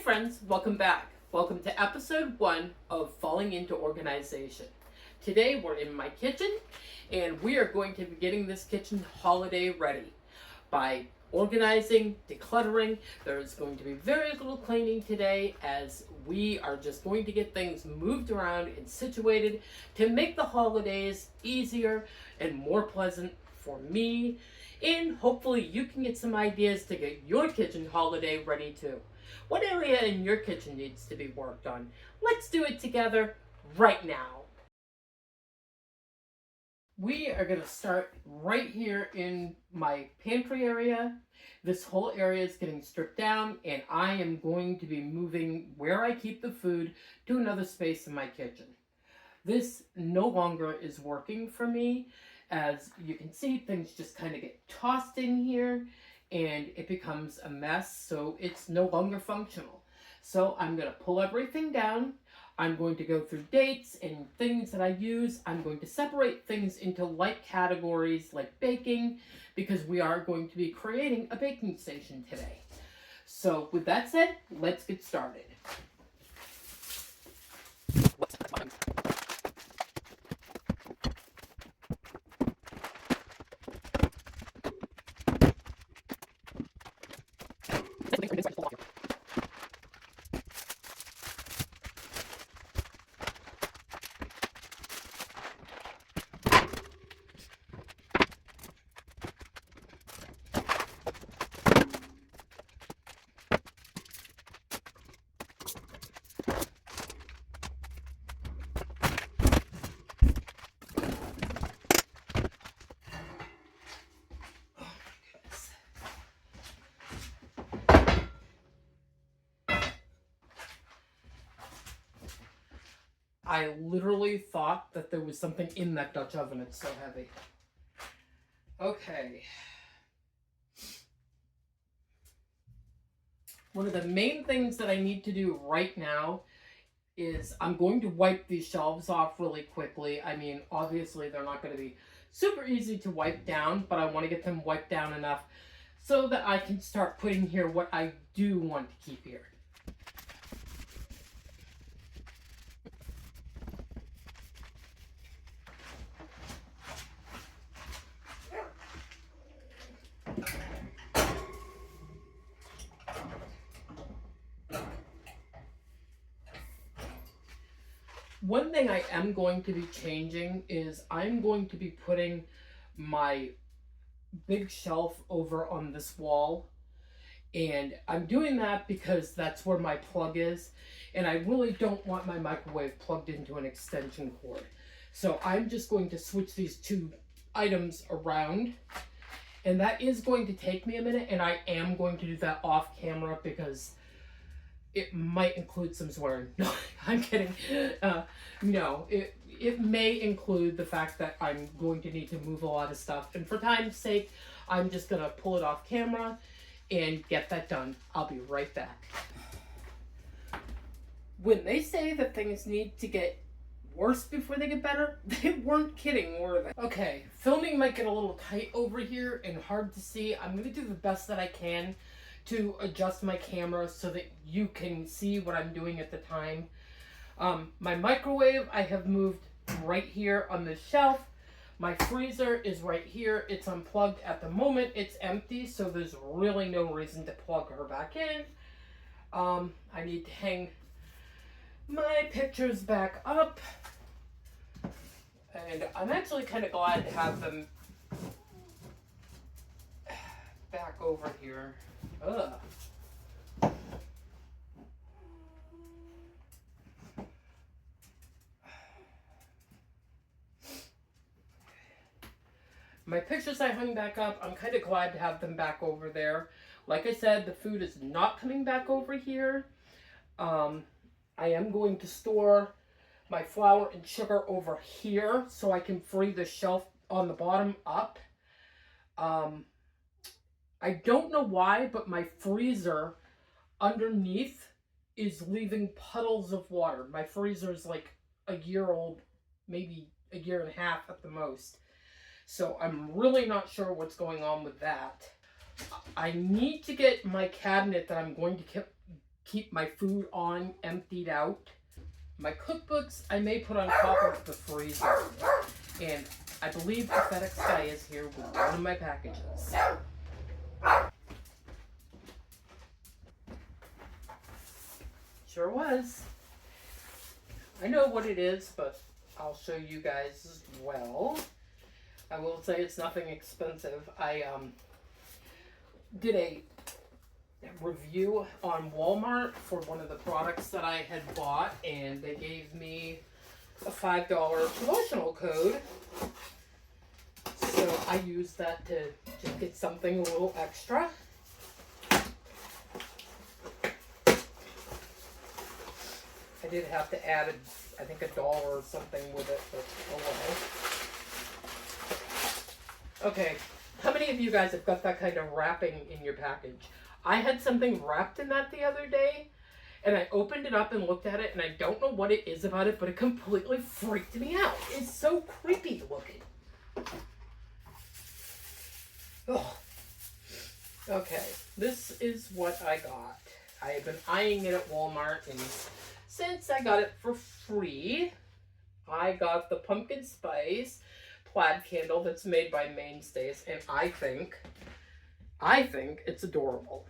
friends, welcome back. Welcome to episode 1 of Falling into Organization. Today we're in my kitchen and we are going to be getting this kitchen holiday ready by organizing, decluttering. There's going to be very little cleaning today as we are just going to get things moved around and situated to make the holidays easier and more pleasant for me, and hopefully you can get some ideas to get your kitchen holiday ready too. What area in your kitchen needs to be worked on? Let's do it together right now. We are going to start right here in my pantry area. This whole area is getting stripped down and I am going to be moving where I keep the food to another space in my kitchen. This no longer is working for me. As you can see, things just kind of get tossed in here and it becomes a mess, so it's no longer functional. So I'm going to pull everything down. I'm going to go through dates and things that I use. I'm going to separate things into light categories like baking, because we are going to be creating a baking station today. So with that said, let's get started. I literally thought that there was something in that Dutch oven. It's so heavy. Okay. One of the main things that I need to do right now is I'm going to wipe these shelves off really quickly. I mean, obviously they're not going to be super easy to wipe down, but I want to get them wiped down enough so that I can start putting here what I do want to keep here. One thing I am going to be changing is I'm going to be putting my big shelf over on this wall. And I'm doing that because that's where my plug is. And I really don't want my microwave plugged into an extension cord. So I'm just going to switch these two items around. And that is going to take me a minute. And I am going to do that off camera because it might include some swearing. No, I'm kidding. No, it may include the fact that I'm going to need to move a lot of stuff. And for time's sake, I'm just going to pull it off camera and get that done. I'll be right back. When they say that things need to get worse before they get better, they weren't kidding, were they? Okay, filming might get a little tight over here and hard to see. I'm going to do the best that I can to adjust my camera so that you can see what I'm doing at the time. My microwave I have moved right here on the shelf. My freezer is right here. It's unplugged at the moment. It's empty, so there's really no reason to plug her back in. I need to hang my pictures back up. And I'm actually kind of glad to have them back over here. Ugh. My pictures I hung back up, I'm kind of glad to have them back over there. Like I said, the food is not coming back over here. I am going to store my flour and sugar over here so I can free the shelf on the bottom up. I don't know why, but my freezer underneath is leaving puddles of water. My freezer is like a year old, maybe a year and a half at the most. So I'm really not sure what's going on with that. I need to get my cabinet that I'm going to keep my food on emptied out. My cookbooks I may put on top of the freezer. And I believe the FedEx guy is here with one of my packages. Sure was. I know what it is, but I'll show you guys as well. I will say it's nothing expensive. I did a review on Walmart for one of the products that I had bought, and they gave me a $5 promotional code. So I used that to just get something a little extra. I did have to add, I think, $1 or something with it, but oh well. Okay, how many of you guys have got that kind of wrapping in your package? I had something wrapped in that the other day, and I opened it up and looked at it, and I don't know what it is about it, but it completely freaked me out. It's so creepy looking. Oh. Okay, this is what I got. I have been eyeing it at Walmart, and since I got it for free, I got the pumpkin spice plaid candle that's made by Mainstays, and I think it's adorable.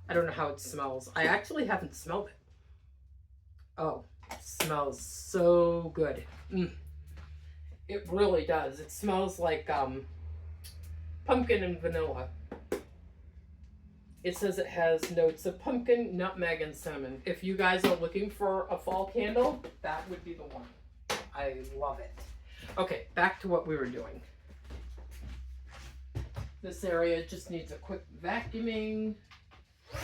I don't know how it smells. I actually haven't smelled it. Oh, it smells so good. It really does. It smells like pumpkin and vanilla. It says it has notes of pumpkin, nutmeg, and cinnamon. If you guys are looking for a fall candle, that would be the one. I love it. Okay, back to what we were doing. This area just needs a quick vacuuming. I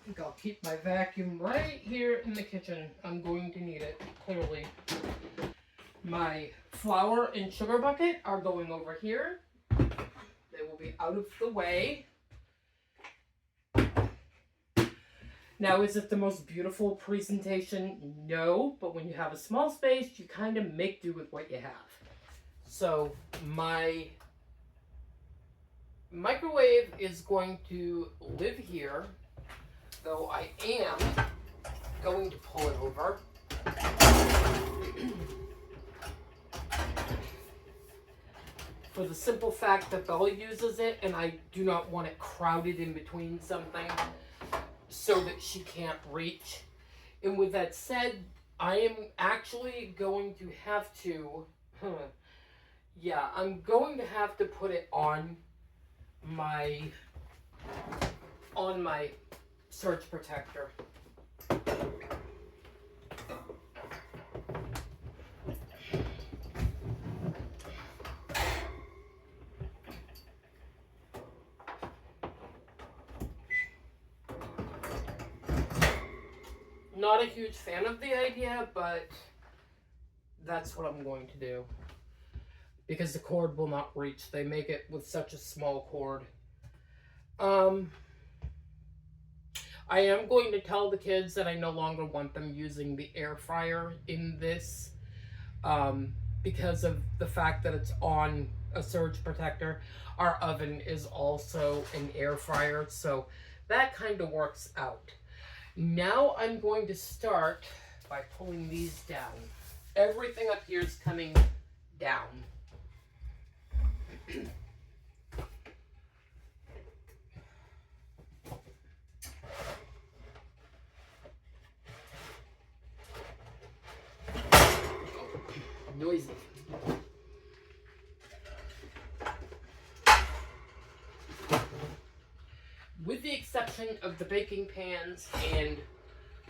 think I'll keep my vacuum right here in the kitchen. I'm going to need it, clearly. My flour and sugar bucket are going over here. They will be out of the way. Now, is it the most beautiful presentation? No, but when you have a small space, you kind of make do with what you have. So my microwave is going to live here, though I am going to pull it over. For the simple fact that Bella uses it, and I do not want it crowded in between something so that she can't reach. And with that said, I am actually going to have to, I'm going to have to put it on my surge protector. Not a huge fan of the idea, but that's what I'm going to do. Because the cord will not reach. They make it with such a small cord. I am going to tell the kids that I no longer want them using the air fryer in this. Because of the fact that it's on a surge protector. Our oven is also an air fryer, so that kind of works out. Now I'm going to start by pulling these down. Everything up here is coming down. Noisy. With the exception of the baking pans and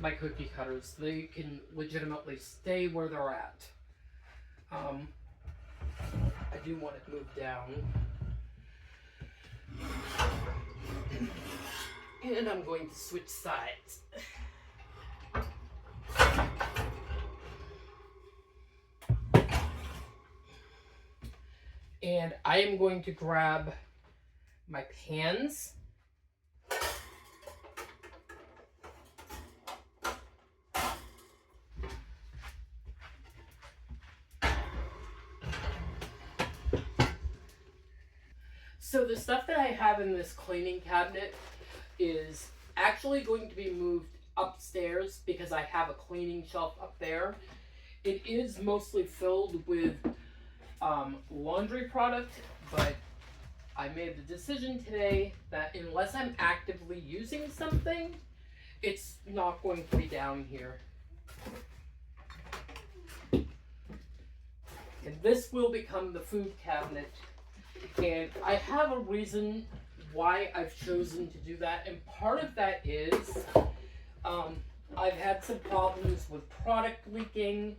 my cookie cutters, they can legitimately stay where they're at. I do want it moved down. And I'm going to switch sides. And I am going to grab my pans. So the stuff that I have in this cleaning cabinet is actually going to be moved upstairs because I have a cleaning shelf up there. It is mostly filled with laundry product, but I made the decision today that unless I'm actively using something, it's not going to be down here. And this will become the food cabinet. And I have a reason why I've chosen to do that. And part of that is I've had some problems with product leaking,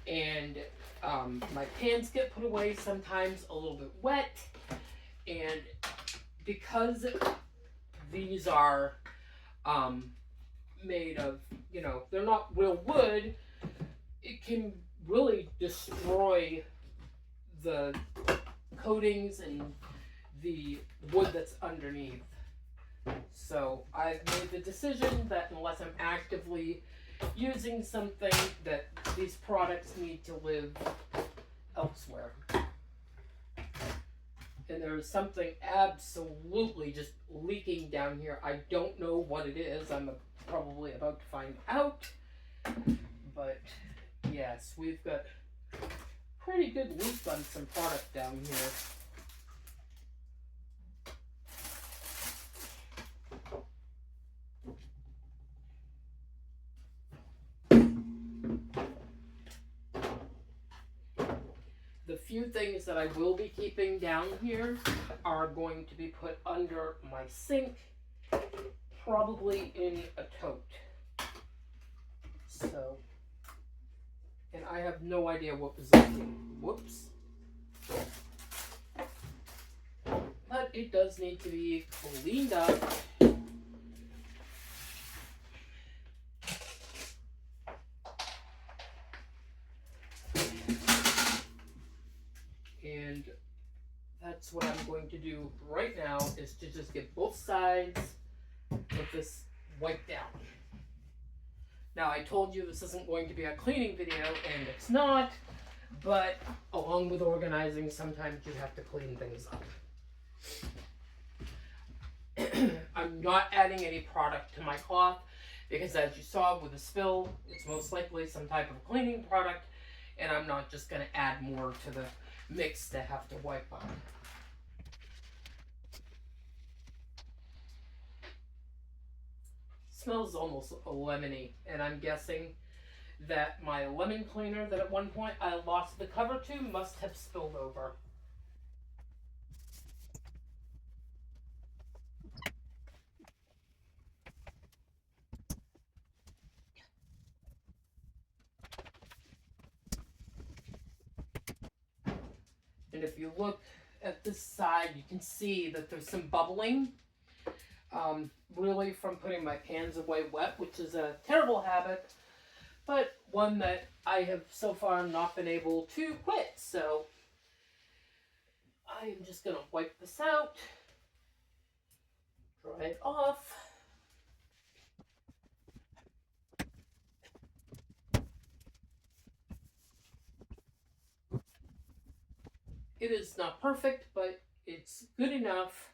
and my pans get put away sometimes a little bit wet. And because these are made of, they're not real wood, it can really destroy the coatings and the wood that's underneath. So I've made the decision that unless I'm actively using something, that these products need to live elsewhere. And there's something absolutely just leaking down here. I don't know what it is. I'm probably about to find out. But yes, we've got pretty good leak on some product down here. The few things that I will be keeping down here are going to be put under my sink, probably in a tote. So, and I have no idea what was leaking. Whoops. But it does need to be cleaned up. And that's what I'm going to do right now, is to just get both sides of this wiped down. Now, I told you this isn't going to be a cleaning video, and it's not, but along with organizing, sometimes you have to clean things up. I'm not adding any product to my cloth because, as you saw with the spill, it's most likely some type of cleaning product, and I'm not just going to add more to the mix to have to wipe on. Smells almost lemony, and I'm guessing that my lemon cleaner that at one point I lost the cover to must have spilled over. And if you look at this side, you can see that there's some bubbling, really from putting my pans away wet, which is a terrible habit, but one that I have so far not been able to quit. So I am just going to wipe this out, dry it off. It is not perfect, but it's good enough.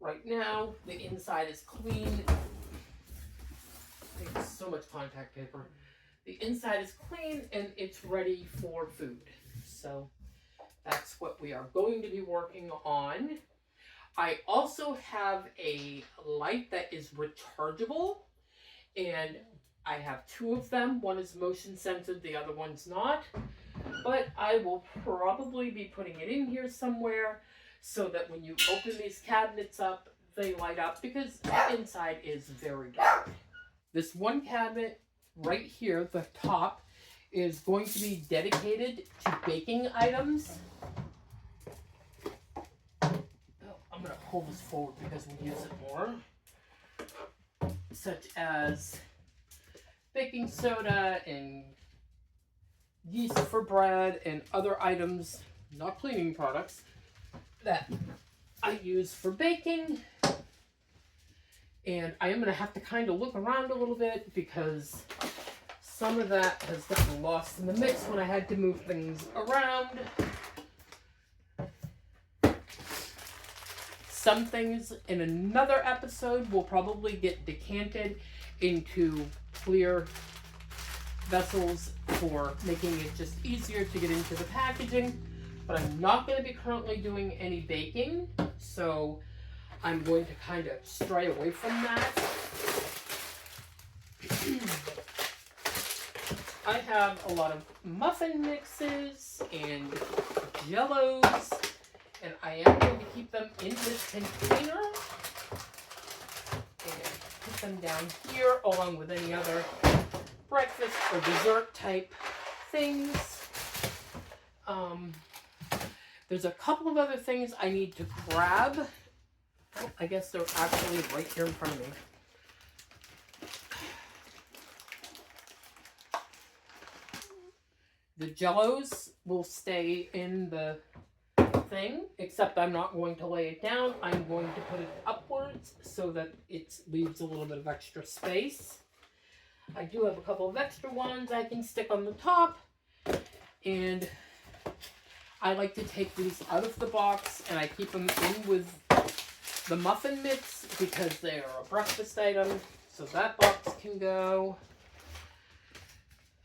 Right now, the inside is clean. There's so much contact paper. The inside is clean and it's ready for food. So that's what we are going to be working on. I also have a light that is rechargeable, and I have two of them. One is motion censored, the other one's not. But I will probably be putting it in here somewhere so that when you open these cabinets up, they light up, because the inside is very dark. This one cabinet right here, the top, is going to be dedicated to baking items. Oh, I'm going to hold this forward because we use it more. Such as baking soda and yeast for bread and other items, not cleaning products, that I use for baking. And I am going to have to kind of look around a little bit because some of that has gotten lost in the mix when I had to move things around. Some things in another episode will probably get decanted into clear vessels for making it just easier to get into the packaging. But I'm not going to be currently doing any baking, so I'm going to kind of stray away from that. I have a lot of muffin mixes and jellos, and I am going to keep them in this container and put them down here along with any other breakfast or dessert type things. There's a couple of other things I need to grab. Oh, I guess they're actually right here in front of me. The jellos will stay in the thing, except I'm not going to lay it down. I'm going to put it upwards so that it leaves a little bit of extra space. I do have a couple of extra ones I can stick on the top, and I like to take these out of the box and I keep them in with the muffin mitts because they are a breakfast item, so that box can go.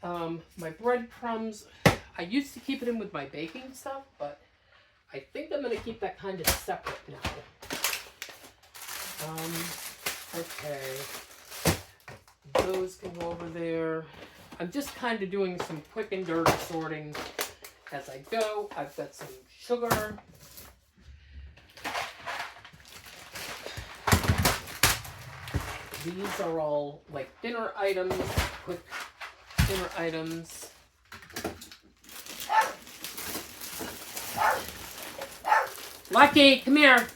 My breadcrumbs, I used to keep it in with my baking stuff, but I think I'm going to keep that kind of separate now. Okay. Those can go over there. I'm just kind of doing some quick and dirty sorting as I go. I've got some sugar. These are all like dinner items, quick dinner items. Lucky, come here.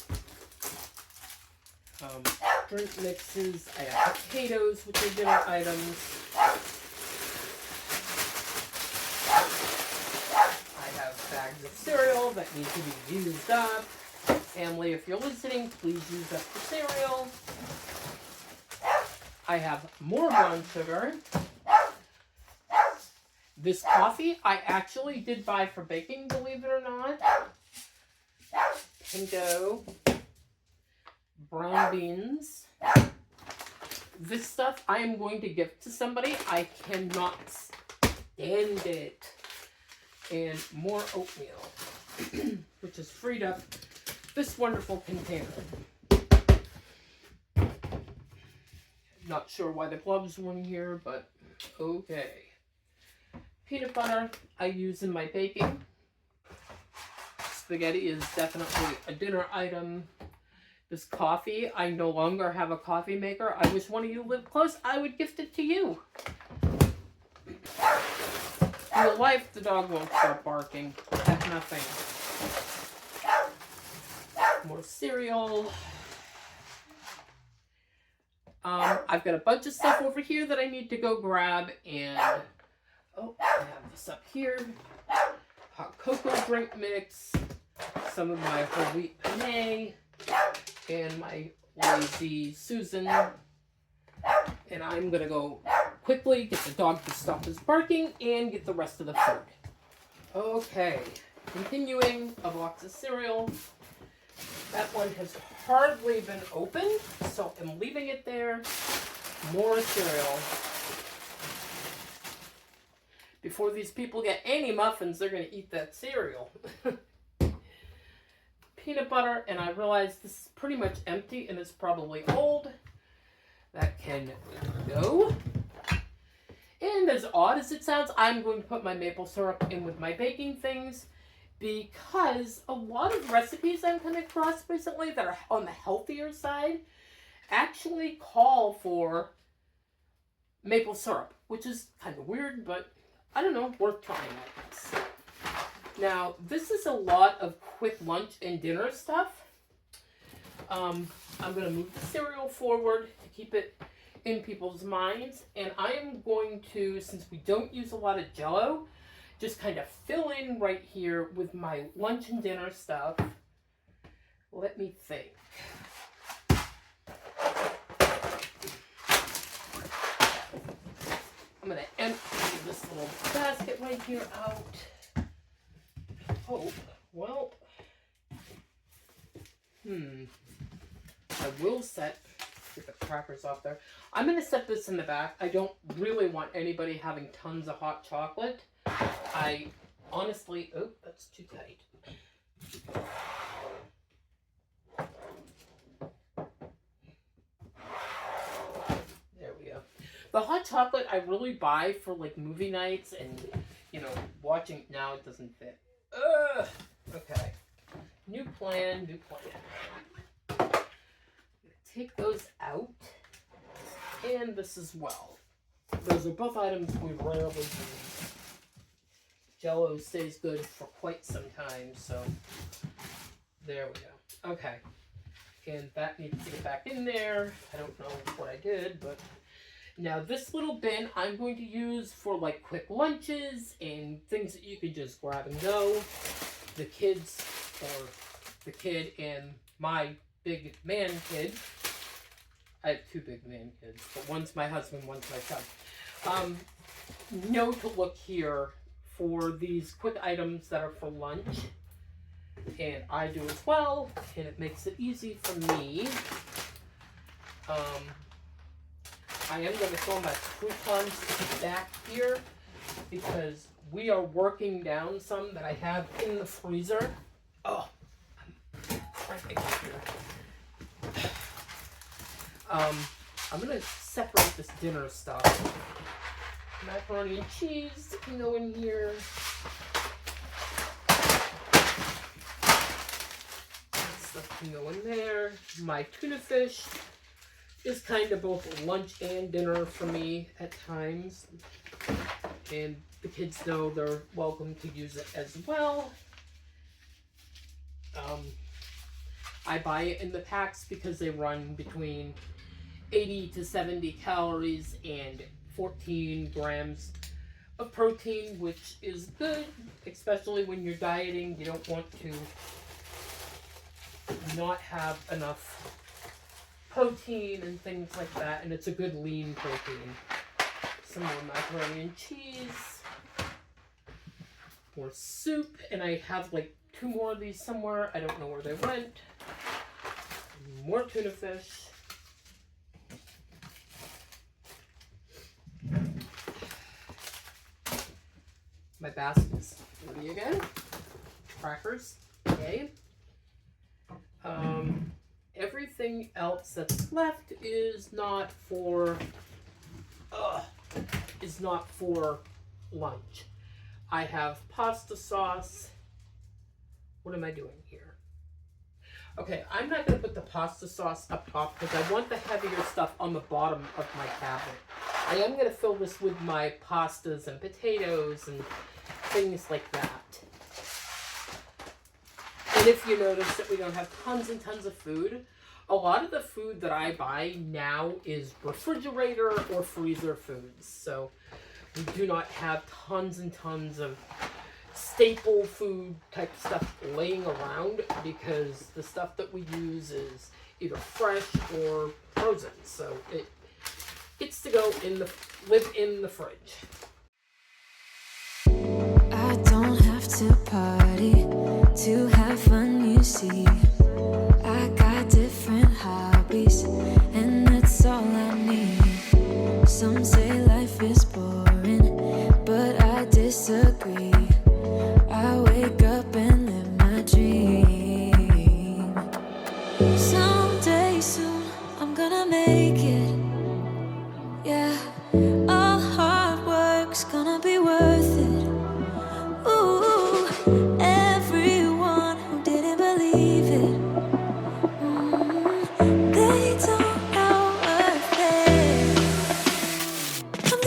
Drink mixes. I have potatoes, which are dinner items. I have bags of cereal that need to be used up. Family, if you're listening, please use up the cereal. I have more brown sugar. This coffee I actually did buy for baking, believe it or not. Pinto. Brown beans. This stuff I am going to give to somebody. I cannot stand it. And more oatmeal, which has freed up this wonderful container. Not sure why the gloves weren't here, but okay. Peanut butter I use in my baking. Spaghetti is definitely a dinner item. This coffee, I no longer have a coffee maker. I wish one of you lived close. I would gift it to you. In real life, the dog won't start barking at nothing. More cereal. I've got a bunch of stuff over here that I need to go grab, and oh, I have this up here. Hot cocoa drink mix, some of my whole wheat penne, and my lazy Susan. And I'm gonna go quickly get the dog to stop his barking and get the rest of the food. Okay, continuing, a box of cereal. That one has hardly been opened, so I'm leaving it there. More cereal. Before these people get any muffins, they're going to eat that cereal. Peanut butter, and I realize this is pretty much empty and it's probably old. That can go. And as odd as it sounds, I'm going to put my maple syrup in with my baking things, because a lot of recipes I'm coming across recently that are on the healthier side actually call for maple syrup, which is kind of weird, but I don't know, worth trying, I guess. Now, this is a lot of quick lunch and dinner stuff. I'm going to move the cereal forward to keep it in people's minds, and I am going to, since we don't use a lot of Jell-O, just kind of fill in right here with my lunch and dinner stuff. Let me think. I'm going to empty this little basket right here out. Oh, well. I will get the crackers off there. I'm going to set this in the back. I don't really want anybody having tons of hot chocolate. I honestly, oh, that's too tight. There we go. The hot chocolate I really buy for like movie nights and, you know, watching. Now it doesn't fit. Ugh. Okay. New plan. Take those out. And this as well. Those are both items we rarely use. Jell-O stays good for quite some time, so there we go. Okay. And that needs to get back in there. I don't know what I did, but now this little bin I'm going to use for like quick lunches and things that you can just grab and go. The kids, or the kid and my big man kid. I have two big man kids, but one's my husband, one's my son. Know to look here for these quick items that are for lunch. And I do as well, and it makes it easy for me. I am going to throw my croutons back here because we are working down some that I have in the freezer. Oh, I'm cramping here. I'm going to separate this dinner stuff. Macaroni and cheese can go in here. That stuff can go in there. My tuna fish is kind of both lunch and dinner for me at times. And the kids know they're welcome to use it as well. I buy it in the packs because they run between 80 to 70 calories and 14 grams of protein, which is good, especially when you're dieting. You don't want to not have enough protein and things like that, and it's a good lean protein. Some more macaroni and cheese, more soup, and I have like 2 more of these somewhere. I don't know where they went. More tuna fish. My basket's ready again. Crackers, yay. Everything else that's left is not for lunch. I have pasta sauce. What am I doing here? Okay, I'm not going to put the pasta sauce up top because I want the heavier stuff on the bottom of my cabinet. I am going to fill this with my pastas and potatoes and things like that. And if you notice that we don't have tons and tons of food, a lot of the food that I buy now is refrigerator or freezer foods. So we do not have tons and tons of staple food type stuff laying around because the stuff that we use is either fresh or frozen. So it gets to go live in the fridge. I don't have to party to have fun, you see. I got different hobbies, and that's all I need. Some say life is boring, but I disagree. I wake up and live my dream. Someday soon, I'm gonna make it. Yeah, all hard work's gonna be worth it. Ooh, everyone who didn't believe it, they don't know a thing. I'm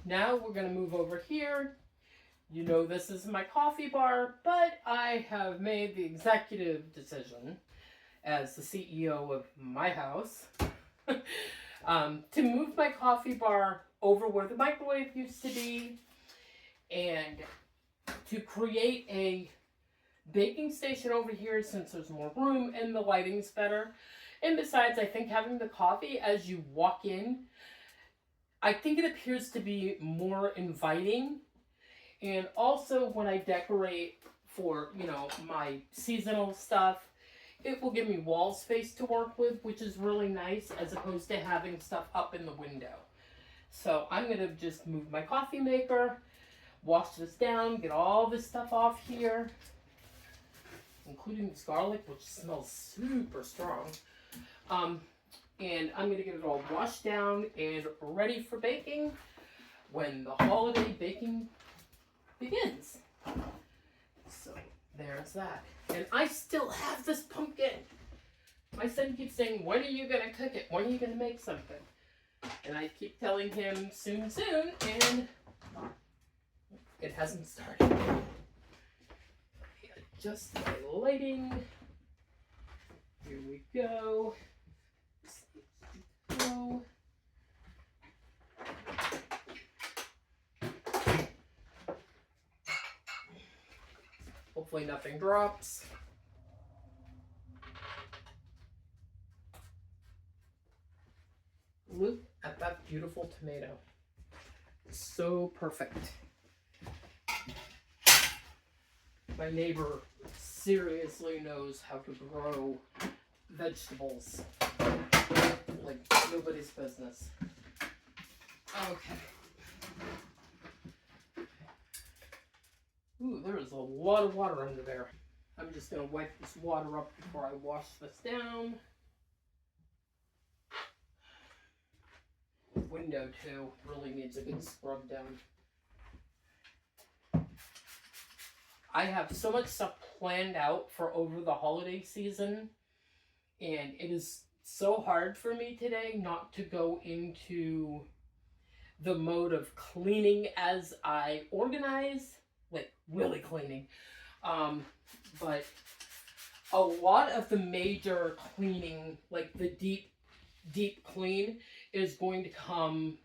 Now we're going to move over here. You know this is my coffee bar, but I have made the executive decision as the CEO of my house to move my coffee bar over where the microwave used to be and to create a baking station over here since there's more room and the lighting's better. And besides, I think having the coffee as you walk in, I think it appears to be more inviting. And also when I decorate for, you know, my seasonal stuff, it will give me wall space to work with, which is really nice as opposed to having stuff up in the window. So I'm going to just move my coffee maker, wash this down, get all this stuff off here, including this garlic, which smells super strong. And I'm going to get it all washed down and ready for baking when the holiday baking begins. So there's that. And I still have this pumpkin. My son keeps saying, when are you going to cook it? When are you going to make something? And I keep telling him soon, soon, and it hasn't started. Adjust my lighting. Here we go. Go. Hopefully nothing drops. Look at that beautiful tomato. So perfect. My neighbor seriously knows how to grow vegetables like nobody's business. Okay. Ooh, there is a lot of water under there. I'm just going to wipe this water up before I wash this down. The window, too, really needs a good scrub down. I have so much stuff planned out for over the holiday season, and it is so hard for me today not to go into the mode of cleaning as I organize. Like, really cleaning. But a lot of the major cleaning, like the deep clean, is going to come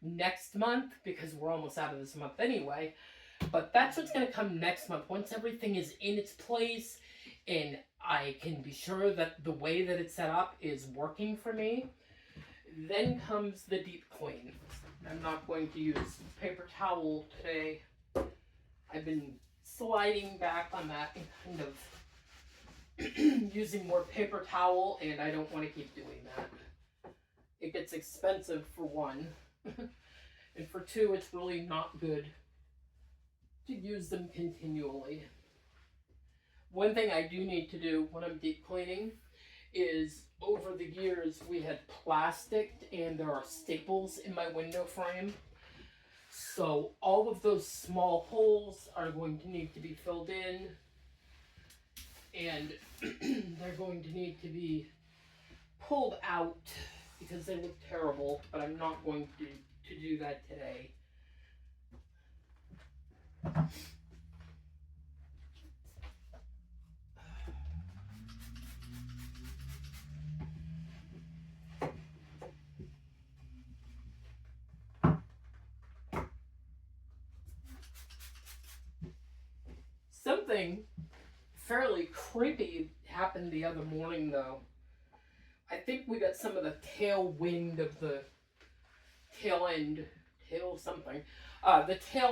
next month because we're almost out of this month anyway. But that's what's going to come next month. Once everything is in its place and I can be sure that the way that it's set up is working for me, then comes the deep clean. I'm not going to use paper towel today. I've been sliding back on that and kind of using more paper towel, and I don't want to keep doing that. It gets expensive for one, and for two, it's really not good to use them continually. One thing I do need to do when I'm deep cleaning is, over the years, we had plastic and there are staples in my window frame. So all of those small holes are going to need to be filled in, and they're going to need to be pulled out because they look terrible, but I'm not going to do that today. Something fairly creepy happened the other morning, though. I think we got some of the tailwind of the tail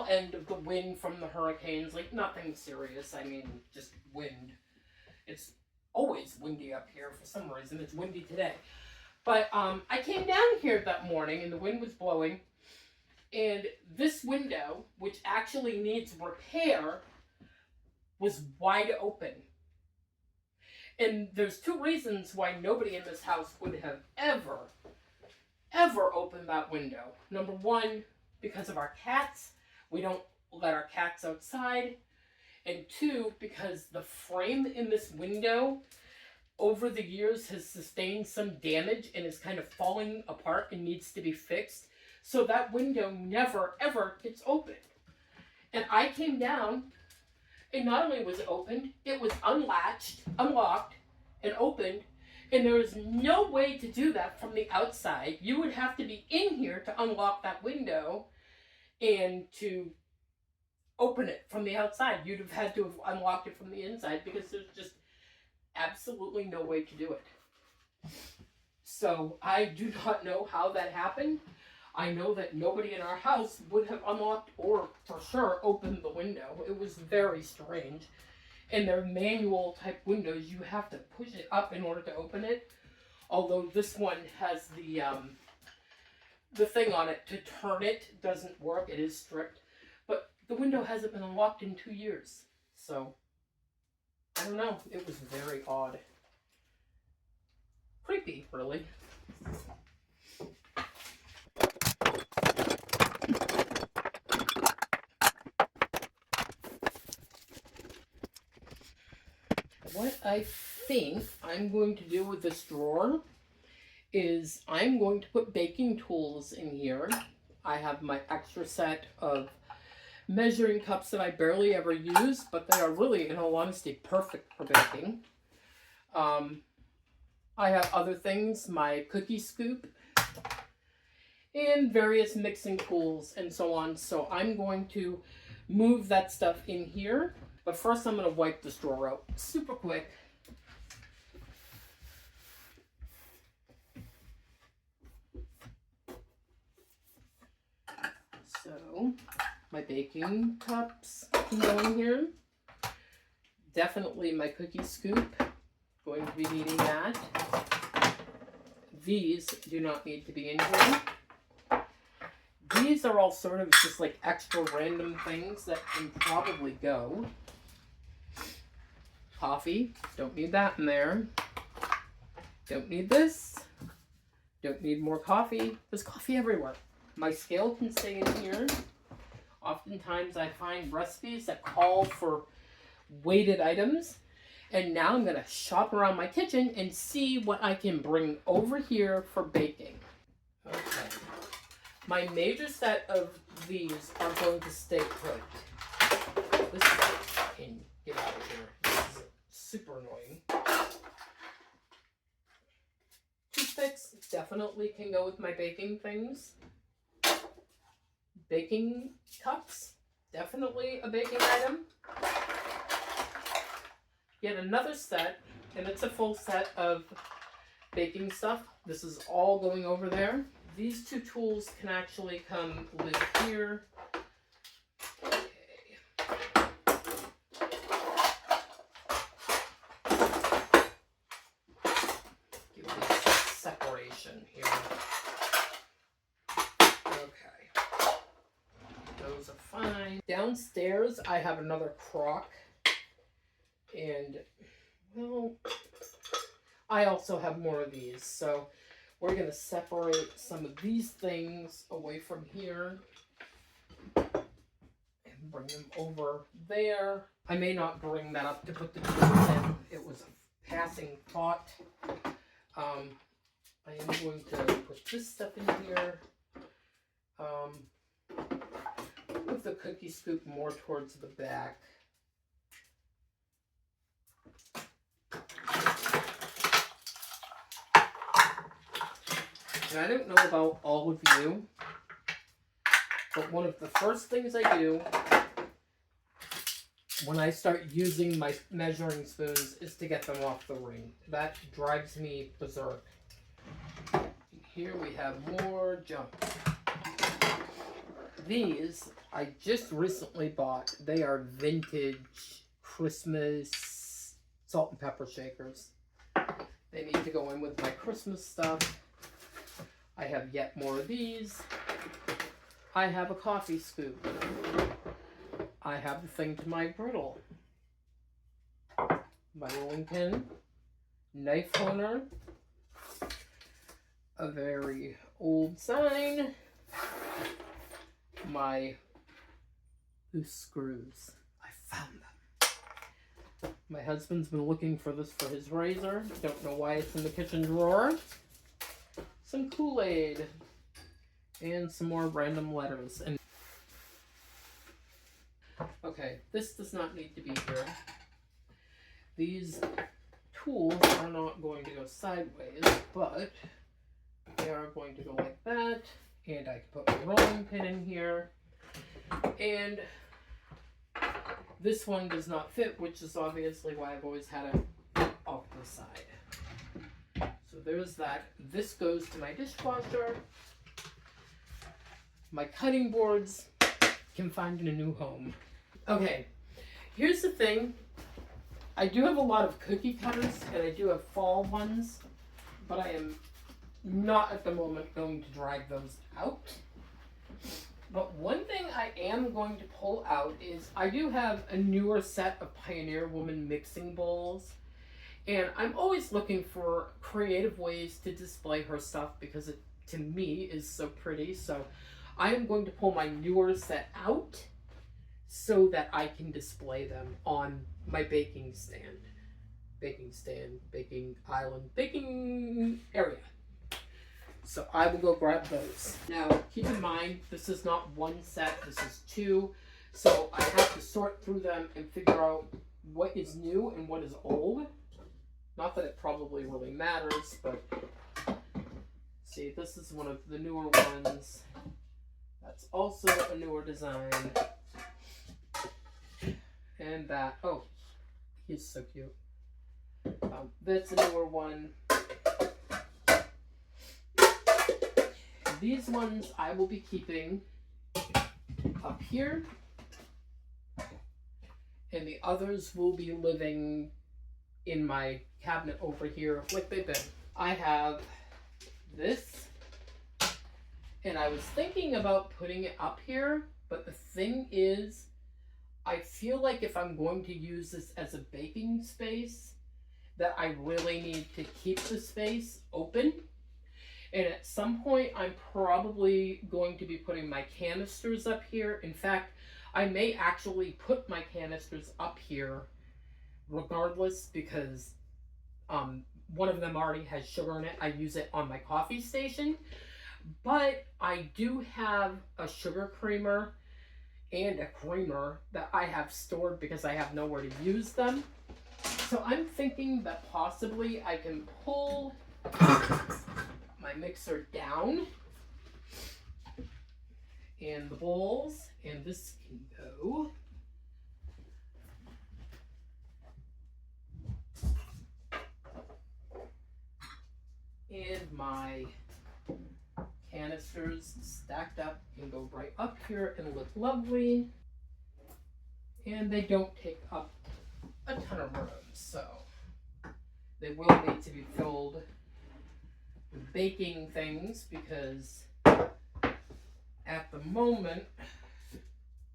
end of the wind from the hurricanes. Like, nothing serious. I mean, just wind. It's always windy up here for some reason. It's windy today. But I came down here that morning and the wind was blowing. And this window, which actually needs repair, was wide open. And there's two reasons why nobody in this house would have ever opened that window. Number one, because of our cats. We don't let our cats outside. And two, because the frame in this window over the years has sustained some damage and is kind of falling apart and needs to be fixed. So that window never, ever gets opened. And I came down, and not only was it opened, it was unlocked, and opened. And there was no way to do that from the outside. You would have to be in here to unlock that window and to open it from the outside. You'd have had to have unlocked it from the inside because there's just absolutely no way to do it. So I do not know how that happened. I know that nobody in our house would have unlocked or for sure opened the window. It was very strange. And they're manual type windows. You have to push it up in order to open it. Although this one has the thing on it to turn it doesn't work. It is stripped. But the window hasn't been unlocked in 2 years. So, I don't know. It was very odd. Creepy, really. What I think I'm going to do with this drawer is I'm going to put baking tools in here. I have my extra set of measuring cups that I barely ever use, but they are really, in all honesty, perfect for baking. I have other things, my cookie scoop, and various mixing tools and so on. So I'm going to move that stuff in here. But first I'm going to wipe this drawer out super quick. So my baking cups can go in here. Definitely my cookie scoop. Going to be needing that. These do not need to be in here. These are all sort of just like extra random things that can probably go. Coffee, don't need that in there. Don't need this. Don't need more coffee. There's coffee everywhere. My scale can stay in here. Oftentimes I find recipes that call for weighted items. And now I'm going to shop around my kitchen and see what I can bring over here for baking. Okay. My major set of these are going to stay put. This can get out of here. This is super annoying. Toothpicks definitely can go with my baking things. Baking cups, definitely a baking item. Yet another set, and it's a full set of baking stuff. This is all going over there. These two tools can actually come live here. Okay. Give this separation here. Okay. Those are fine. Downstairs, I have another crock. And, well, I also have more of these. So we're going to separate some of these things away from here and bring them over there. I may not bring that up to put the tools in. It was a passing thought. I am going to put this stuff in here. Put the cookie scoop more towards the back. And I don't know about all of you, but one of the first things I do when I start using my measuring spoons is to get them off the ring. That drives me berserk. Here we have more junk. These I just recently bought. They are vintage Christmas salt and pepper shakers. They need to go in with my Christmas stuff. I have yet more of these. I have a coffee scoop. I have the thing to my griddle. My rolling pin. Knife owner. A very old sign. My loose screws. I found them. My husband's been looking for this for his razor. Don't know why it's in the kitchen drawer. Some Kool-Aid. And some more random letters. And okay, this does not need to be here. These tools are not going to go sideways, but they are going to go like that. And I can put my rolling pin in here. And this one does not fit, which is obviously why I've always had it off the side. So there's that. This goes to my dishwasher. My cutting boards can find in a new home. Okay, here's the thing. I do have a lot of cookie cutters, and I do have fall ones, but I am not at the moment going to drag those out. But one thing I am going to pull out is I do have a newer set of Pioneer Woman mixing bowls. And I'm always looking for creative ways to display her stuff because it, to me, is so pretty. So I am going to pull my newer set out so that I can display them on my baking island, baking area. So I will go grab those. Now, keep in mind, this is not one set, this is two. So I have to sort through them and figure out what is new and what is old. Not that it probably really matters, but see, this is one of the newer ones. That's also a newer design. And that, oh, he's so cute. That's a newer one. These ones I will be keeping up here, and the others will be living in my cabinet over here like they've been. I have this, and I was thinking about putting it up here, but the thing is, I feel like if I'm going to use this as a baking space, that I really need to keep the space open. And at some point, I'm probably going to be putting my canisters up here. In fact, I may actually put my canisters up here regardless because one of them already has sugar in it. I use it on my coffee station. But I do have a sugar creamer and a creamer that I have stored because I have nowhere to use them. So I'm thinking that possibly I can pull my mixer down and the bowls, and this can go and my canisters stacked up can go right up here and look lovely, and they don't take up a ton of room, so they will need to be filled with baking things because at the moment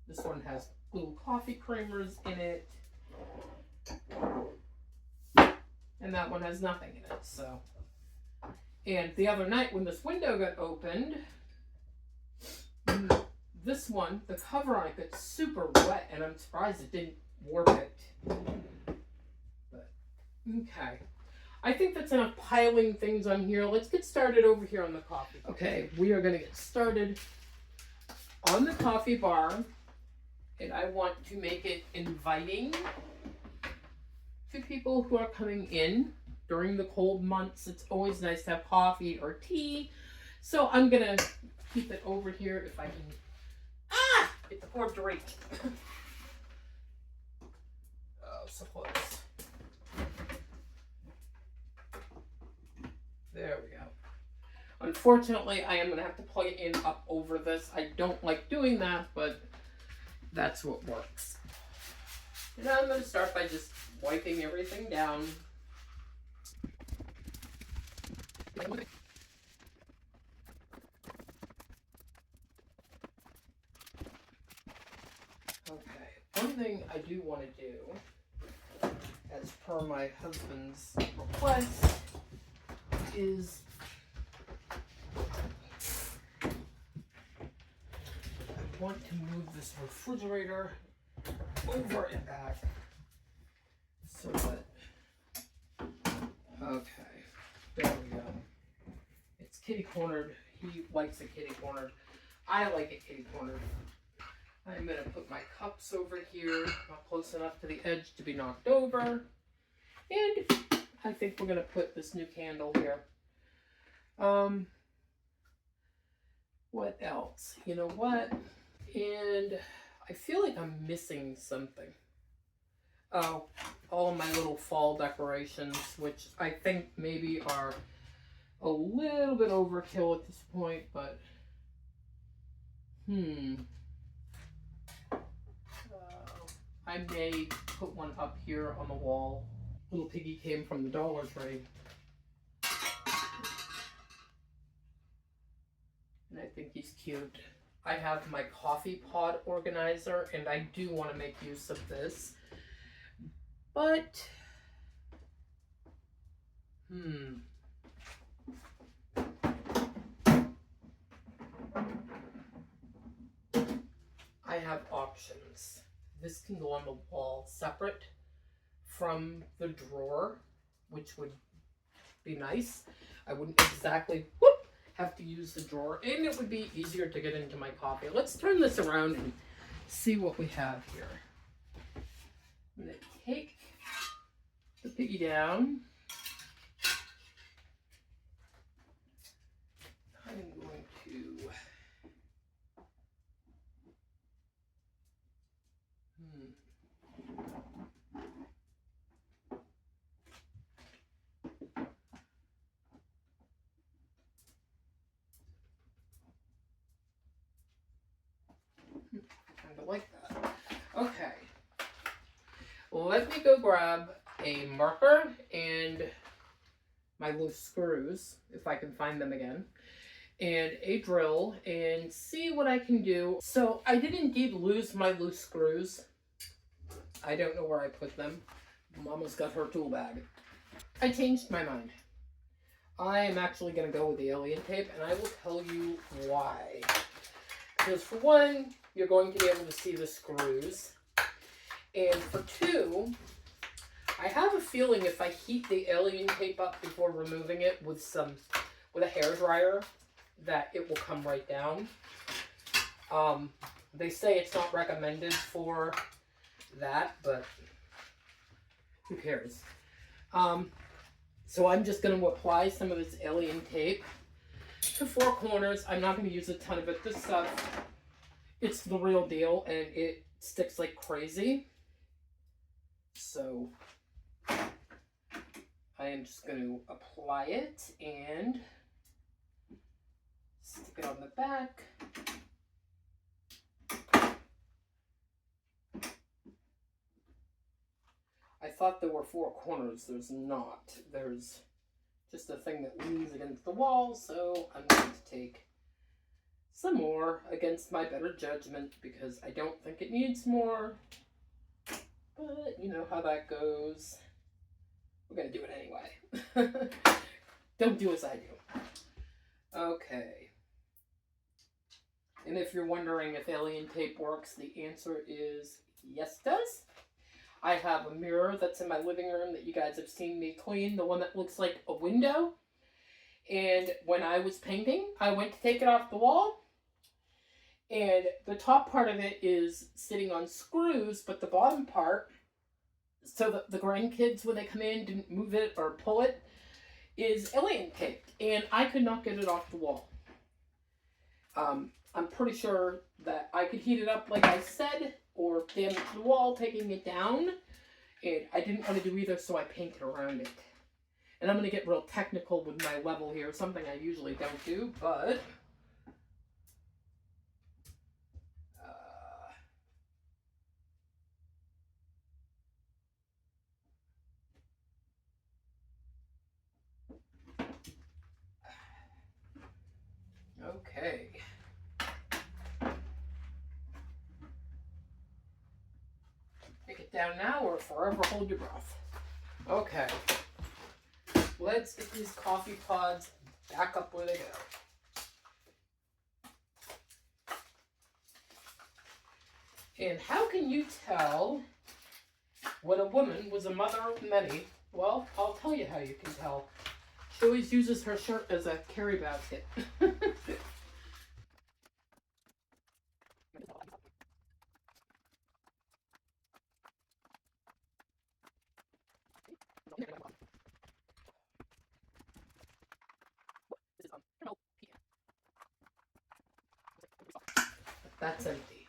this one has little coffee creamers in it and that one has nothing in it. So, and the other night when this window got opened, this one, the cover on it got super wet, and I'm surprised it didn't warp it. But okay, I think that's enough piling things on here. Let's get started over here on the coffee. Okay, we are going to get started on the coffee bar, and I want to make it inviting to people who are coming in during the cold months. It's always nice to have coffee or tea, so I'm going to keep it over here if I can get the cord to reach. Oh, so close. There we go. Unfortunately, I am going to have to plug it in up over this. I don't like doing that, but that's what works. And now I'm going to start by just wiping everything down. Okay, one thing I do want to do, as per my husband's request, is I want to move this refrigerator over and back so that, okay, there we go. It's kitty cornered he likes it kitty cornered. I like it kitty cornered. I'm going to put my cups over here, not close enough to the edge to be knocked over. And I think we're going to put this new candle here. What else? You know what? And I feel like I'm missing something. Oh, all of my little fall decorations, which I think maybe are a little bit overkill at this point, but I may put one up here on the wall. Little piggy came from the Dollar Tree. And I think he's cute. I have my coffee pod organizer, and I do want to make use of this. But, I have options. This can go on the wall separate from the drawer, which would be nice. I wouldn't exactly have to use the drawer, and it would be easier to get into my coffee. Let's turn this around and see what we have here. I'm going to take the piggy down. I'm going to kind of like that. Okay. Let me go grab a marker and my loose screws, if I can find them again, and a drill, and see what I can do. So I did indeed lose my loose screws. I don't know where I put them. Mama's got her tool bag. I changed my mind. I am actually going to go with the alien tape, and I will tell you why. Because for one, you're going to be able to see the screws. And for two, I have a feeling if I heat the alien tape up before removing it with a hairdryer, that it will come right down. They say it's not recommended for that, but who cares? So I'm just going to apply some of this alien tape to four corners. I'm not going to use a ton of it. This stuff, it's the real deal, and it sticks like crazy. So I am just going to apply it and stick it on the back. I thought there were four corners. There's not. There's just a thing that leans against the wall, so I'm going to take some more against my better judgment because I don't think it needs more. But you know how that goes. We're going to do it anyway. Don't do as I do. Okay. And if you're wondering if alien tape works, the answer is yes, it does. I have a mirror that's in my living room that you guys have seen me clean, the one that looks like a window. And when I was painting, I went to take it off the wall. And the top part of it is sitting on screws, but the bottom part, so that the grandkids, when they come in, didn't move it or pull it, is alien tape. And I could not get it off the wall. I'm pretty sure that I could heat it up like I said, or damage the wall taking it down. And I didn't want to do either, so I painted around it. And I'm going to get real technical with my level here, something I usually don't do, but okay. Take it down now or forever hold your breath. Okay. Let's get these coffee pods back up where they go. And how can you tell when a woman was a mother of many? Well, I'll tell you how you can tell. She always uses her shirt as a carry basket. That's empty.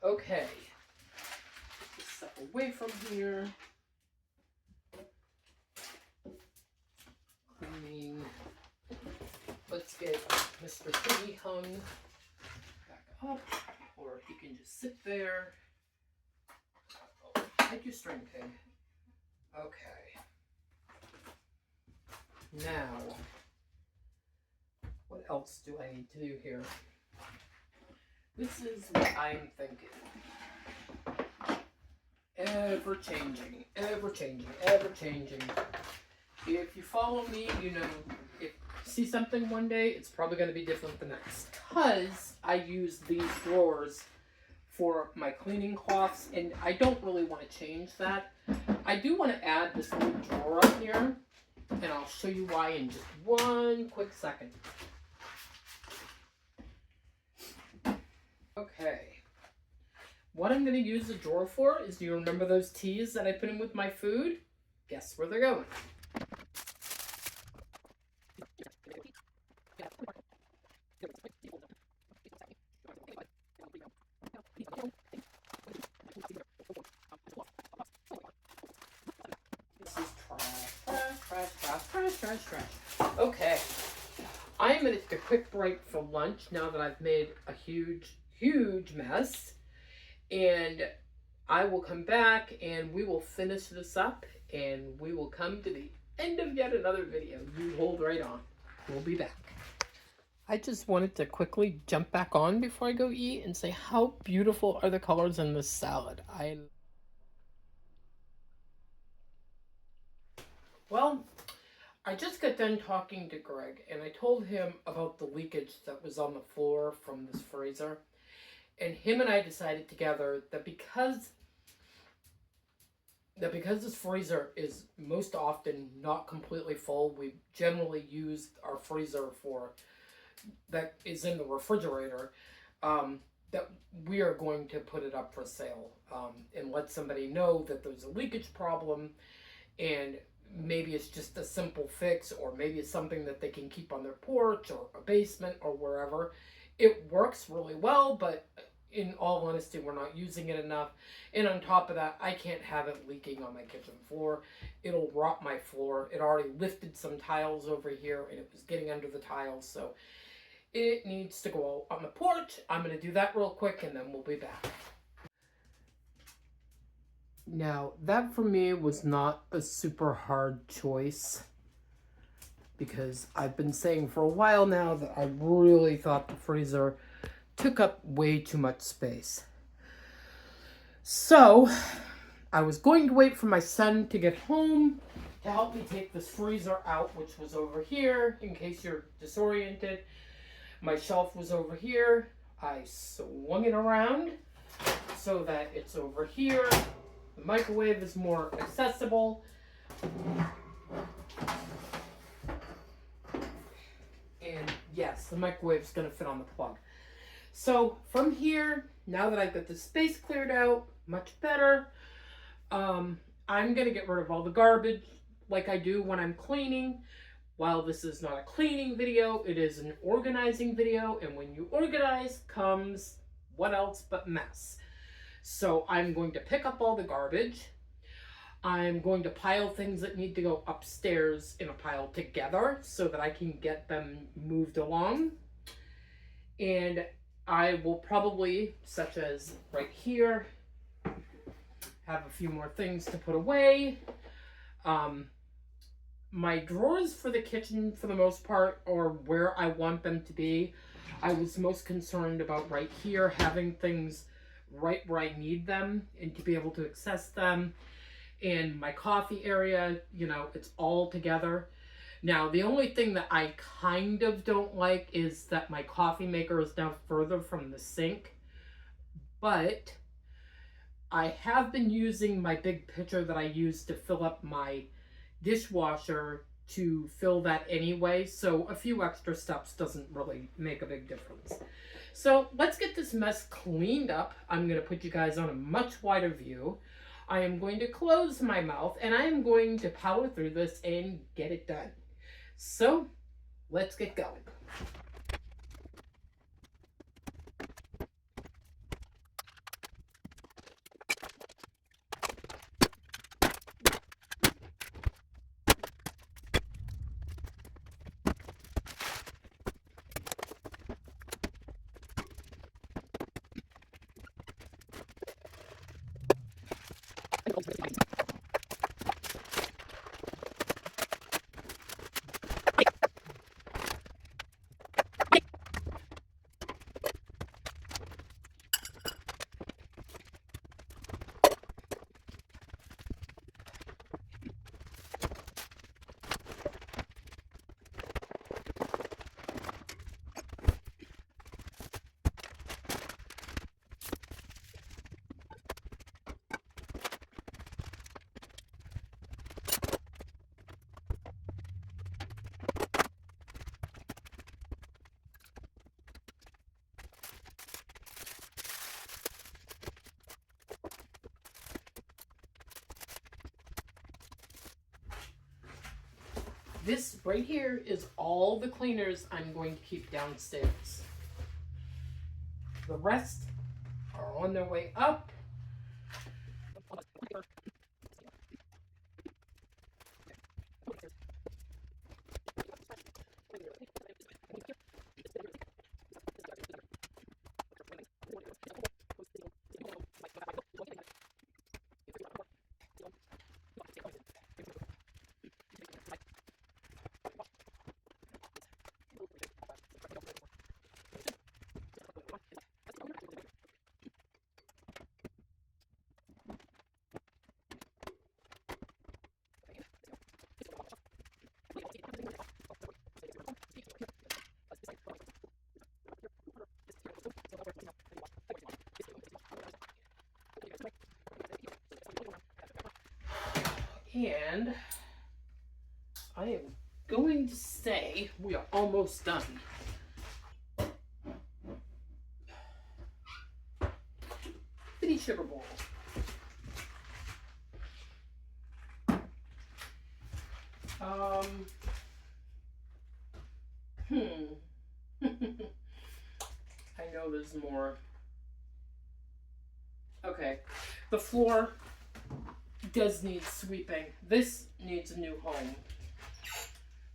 Okay. Step away from here. Cleaning. Let's get Mr. Piggy hung back up, or he can just sit there. Oh, thank you, string pig. Okay. Now, what else do I need to do here? This is what I'm thinking. Ever changing, ever changing, ever changing. If you follow me, you know, if you see something one day, it's probably going to be different the next. Because I use these drawers for my cleaning cloths, and I don't really want to change that. I do want to add this little drawer up here, and I'll show you why in just one quick second. Okay. What I'm going to use the drawer for is, do you remember those teas that I put in with my food? Guess where they're going. This is trash. Okay. I'm going to take a quick break for lunch now that I've made a huge mess. And I will come back and we will finish this up and we will come to the end of yet another video. You hold right on. We'll be back. I just wanted to quickly jump back on before I go eat and say how beautiful are the colors in this salad. Well, I just got done talking to Greg and I told him about the leakage that was on the floor from this freezer. And him and I decided together that because this freezer is most often not completely full, we generally use our freezer that is in the refrigerator, that we are going to put it up for sale and let somebody know that there's a leakage problem, and maybe it's just a simple fix, or maybe it's something that they can keep on their porch or a basement or wherever. It works really well, but in all honesty, we're not using it enough. And on top of that, I can't have it leaking on my kitchen floor. It'll rot my floor. It already lifted some tiles over here and it was getting under the tiles. So it needs to go on the porch. I'm going to do that real quick and then we'll be back. Now, that for me was not a super hard choice, because I've been saying for a while now that I really thought the freezer took up way too much space. So I was going to wait for my son to get home to help me take this freezer out, which was over here, in case you're disoriented. My shelf was over here. I swung it around so that it's over here. The microwave is more accessible. And yes, the microwave is going to fit on the plug. So from here, now that I've got the space cleared out, much better, I'm going to get rid of all the garbage like I do when I'm cleaning. While this is not a cleaning video, it is an organizing video. And when you organize comes what else but mess. So I'm going to pick up all the garbage. I'm going to pile things that need to go upstairs in a pile together so that I can get them moved along. And I will probably, such as right here, have a few more things to put away. My drawers for the kitchen, for the most part, are where I want them to be. I was most concerned about right here, having things right where I need them and to be able to access them. And my coffee area, you know, it's all together. Now, the only thing that I kind of don't like is that my coffee maker is now further from the sink. But I have been using my big pitcher that I use to fill up my dishwasher to fill that anyway. So a few extra steps doesn't really make a big difference. So let's get this mess cleaned up. I'm going to put you guys on a much wider view. I am going to close my mouth and I am going to power through this and get it done. So let's get going. This right here is all the cleaners I'm going to keep downstairs. The rest are on their way up. And I am going to say we are almost done. Bitty sugar bowl. I know there's more. Okay, the floor does need sweeping. This needs a new home,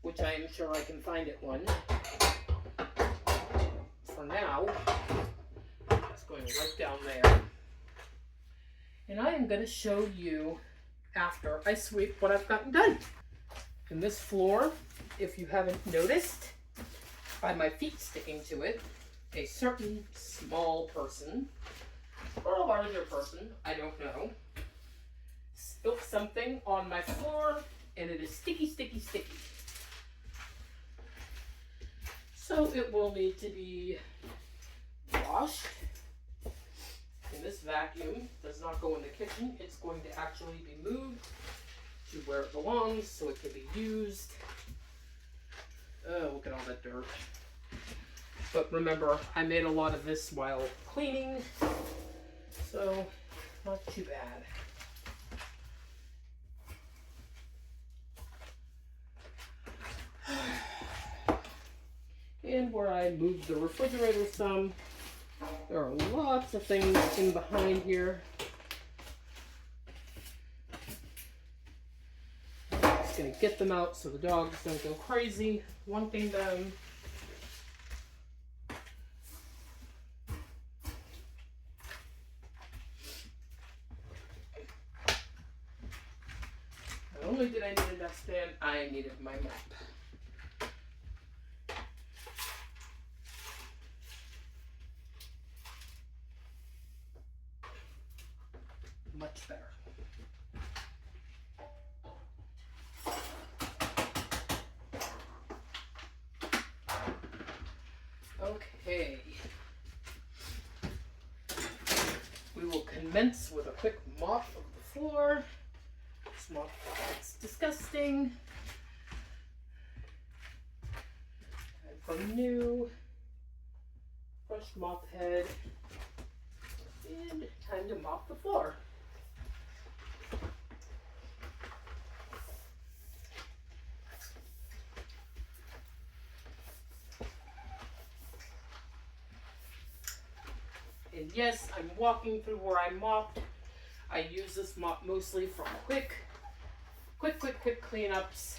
which I am sure I can find it one. For now, it's going right down there. And I am going to show you after I sweep what I've gotten done. And this floor, if you haven't noticed, by my feet sticking to it, a certain small person, or a larger person, I don't know, spilt something on my floor, and it is sticky, sticky, sticky. So it will need to be washed. And this vacuum does not go in the kitchen. It's going to actually be moved to where it belongs so it can be used. Oh, look at all that dirt. But remember, I made a lot of this while cleaning, so not too bad. And where I moved the refrigerator some, there are lots of things in behind here. I'm just gonna get them out so the dogs don't go crazy wanting them. Not only did I need a dustpan, I needed my mop. Much better. Okay. We will commence with a quick mop of the floor. This mop looks disgusting. Time for new. Fresh mop head. And time to mop the floor. And yes, I'm walking through where I mopped. I use this mop mostly for quick cleanups.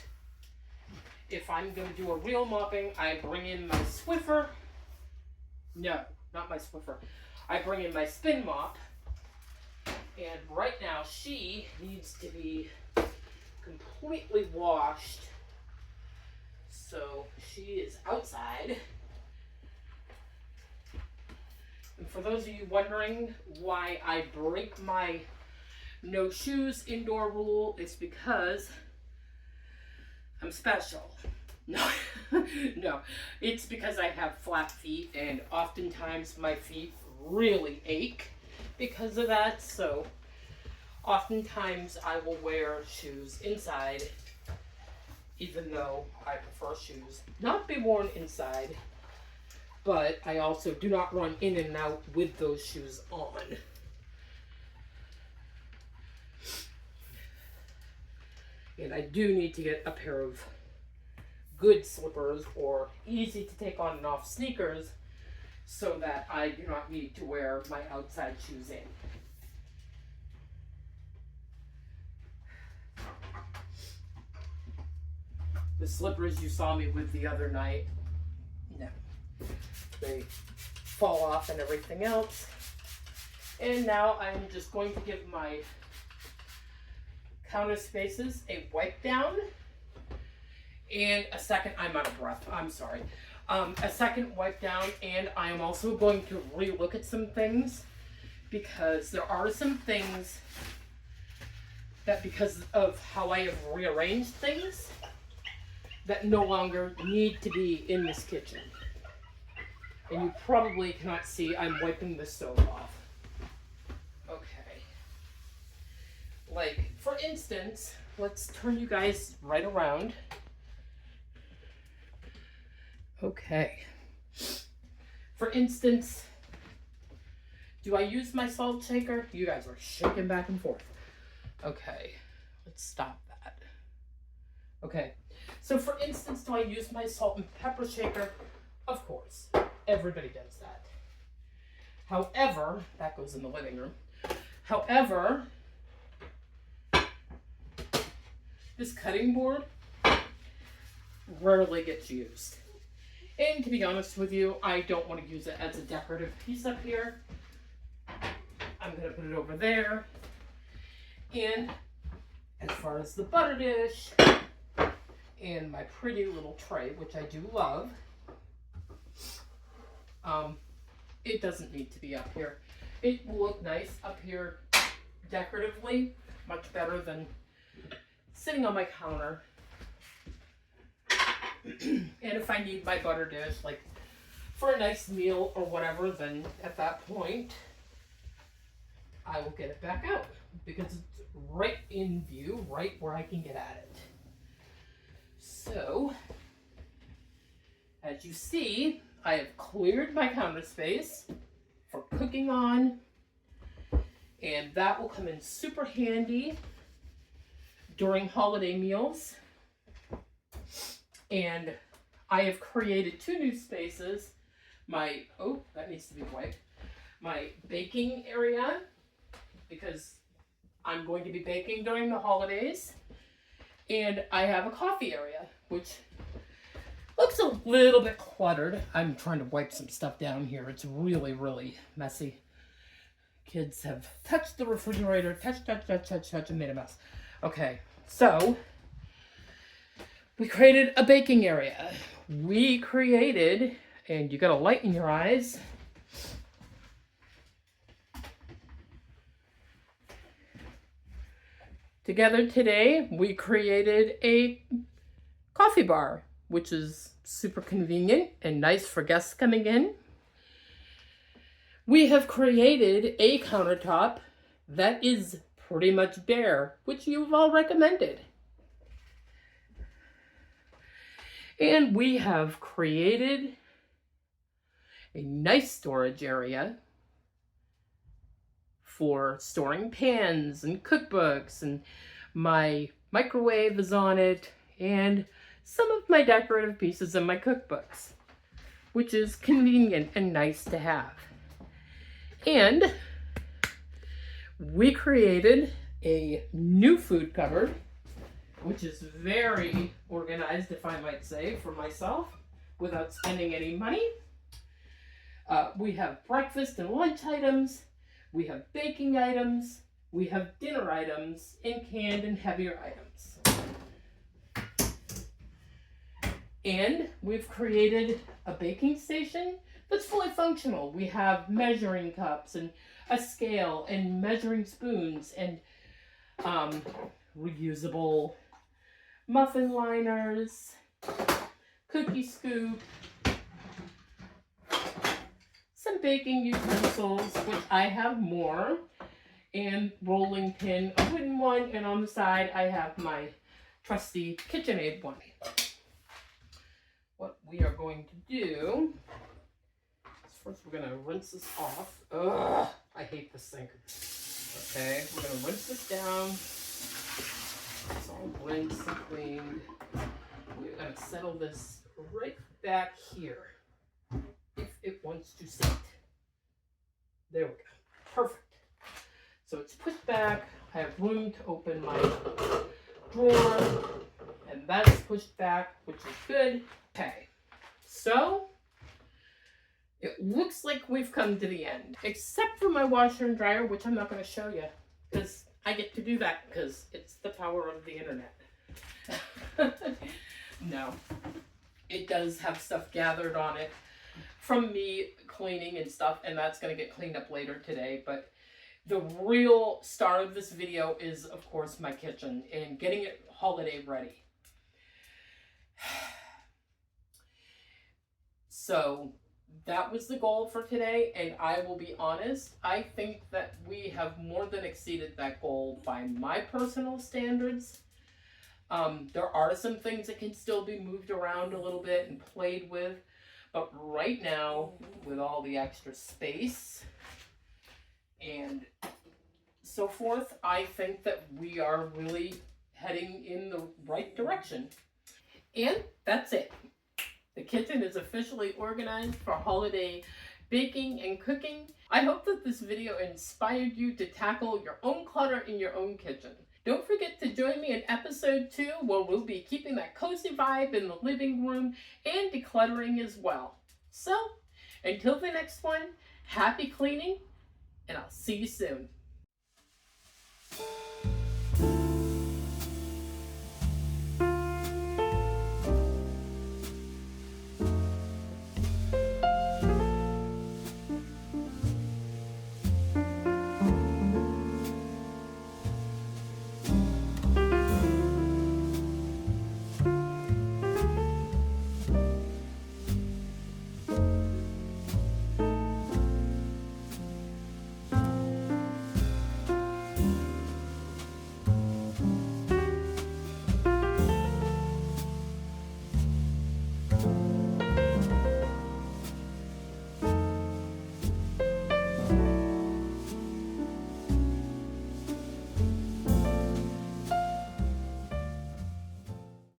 If I'm going to do a real mopping, I bring in my Swiffer. No, not my Swiffer. I bring in my spin mop. And right now she needs to be completely washed. So she is outside. And for those of you wondering why I break my no shoes indoor rule, it's because I'm special. No, no, it's because I have flat feet and oftentimes my feet really ache because of that. So oftentimes I will wear shoes inside, even though I prefer shoes not be worn inside. But I also do not run in and out with those shoes on. And I do need to get a pair of good slippers or easy to take on and off sneakers so that I do not need to wear my outside shoes in. The slippers you saw me with the other night, no, they fall off and everything else. And now I'm just going to give my counter spaces a wipe down and a second, I'm out of breath, I'm sorry. A second wipe down, and I am also going to re-look at some things because there are some things that, because of how I have rearranged things, that no longer need to be in this kitchen. And you probably cannot see I'm wiping the stove off. Okay. Like, for instance, let's turn you guys right around. Okay. For instance, do I use my salt shaker? You guys are shaking back and forth. Okay, let's stop that. Okay, so for instance, do I use my salt and pepper shaker? Of course, everybody does that. However, that goes in the living room. However, this cutting board rarely gets used. And to be honest with you, I don't want to use it as a decorative piece up here. I'm going to put it over there. And as far as the butter dish and my pretty little tray, which I do love, it doesn't need to be up here. It will look nice up here decoratively, much better than sitting on my counter. And if I need my butter dish, like for a nice meal or whatever, then at that point, I will get it back out because it's right in view, right where I can get at it. So, as you see, I have cleared my counter space for cooking on, and that will come in super handy during holiday meals. And I have created two new spaces. My, oh, that needs to be wiped. My baking area, because I'm going to be baking during the holidays. And I have a coffee area, which looks a little bit cluttered. I'm trying to wipe some stuff down here. It's really, really messy. Kids have touched the refrigerator, touch, and made a mess. Okay, so we created a baking area. We created, and you got a light in your eyes. Together today, we created a coffee bar, which is super convenient and nice for guests coming in. We have created a countertop that is pretty much bare, which you've all recommended. And we have created a nice storage area for storing pans and cookbooks, and my microwave is on it, and some of my decorative pieces in my cookbooks, which is convenient and nice to have. And we created a new food cupboard, which is very organized, if I might say, for myself, without spending any money. We have breakfast and lunch items, we have baking items, we have dinner items, and canned and heavier items. And we've created a baking station that's fully functional. We have measuring cups and a scale and measuring spoons and reusable muffin liners, cookie scoop, some baking utensils, which I have more, and rolling pin, a wooden one, and on the side I have my trusty KitchenAid one. What we are going to do is first we're going to rinse this off. Ugh, I hate this sink. Okay, we're going to rinse this down. It's all rinsed and cleaned. we're going to settle this right back here if it wants to sit. There we go. Perfect. So it's pushed back. I have room to open my drawer, and that's pushed back, which is good. Okay, so it looks like we've come to the end, except for my washer and dryer, which I'm not going to show you because I get to do that because it's the power of the internet. No, it does have stuff gathered on it from me cleaning and stuff, and that's going to get cleaned up later today. But the real star of this video is, of course, my kitchen and getting it holiday ready. So that was the goal for today, and I will be honest, I think that we have more than exceeded that goal by my personal standards. There are some things that can still be moved around a little bit and played with, but right now, with all the extra space and so forth, I think that we are really heading in the right direction. And that's it. The kitchen is officially organized for holiday baking and cooking. I hope that this video inspired you to tackle your own clutter in your own kitchen. Don't forget to join me in episode 2, where we'll be keeping that cozy vibe in the living room and decluttering as well. So, until the next one, happy cleaning, and I'll see you soon.